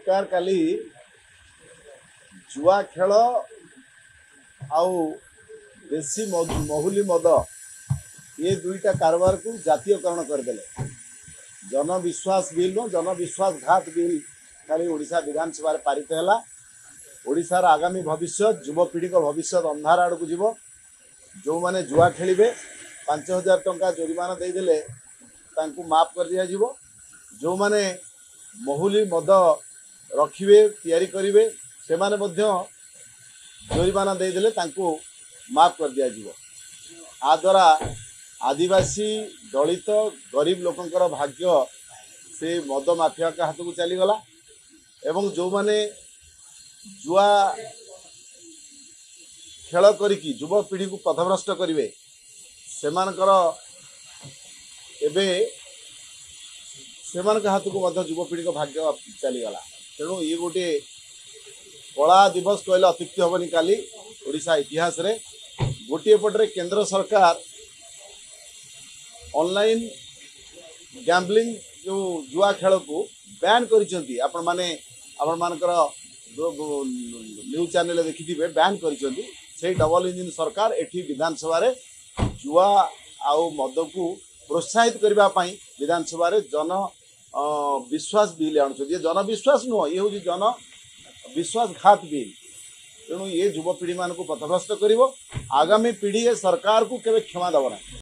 सरकार काली जुआ खेल आउ देसी महुली मद ये दुईटा कारबार को जातीयकरण करदे। जनविश्वास बिल नो जनविश्वासघात बिल खाली ओडिशा विधानसभा पारित है। ओडिशार आगामी भविष्य युवपीढ़ी भविष्य अंधार आड़ को जीव। जो माने जुआ खेलिबे 5000 टंका जोरिमाना देदेले माफ कर दिया जीवो। जो माने महुली मद रखिबे तैयारी करिवे से माने मध्य जोरिमाना देदेले माफ कर दिया जीवो। आ द्वारा आदिवासी दलित गरीब लोकंकर भाग्य से मद माफिया का हाथ को चलीगला। एवं जो माने जुआ खेल करिकी युवपीढ़ी को पथभ्रष्ट करिवे सेमानकर एबे सेमान हाथ को मध्य युवपीढ़ी को भाग्य चलीगला। तेणु ये गोटे कला दिवस कहले अत्युक्ति हेनी। काली ओडिशा इतिहास रे गोटे पटरे केंद्र सरकार ऑनलाइन गैम्बलिंग जो जुआ खेल को बैन करिसेंती। आपण मानकर न्यूज चैनल देखिथिबे बैन करिसेंती। से डबल इंजिन सरकार एठी विधानसभा रे जुआ आउ मद को प्रोत्साहित करबा पई विधानसभा रे जन विश्वास बिल आणुछ। ये जन विश्वास नुह, ये हूँ जन विश्वासघात बिल। तेणु ये युवपीढ़ी मान को पथभ्रष्ट करिवो। आगामी पीढ़ी सरकार को केवे क्षमा दबना।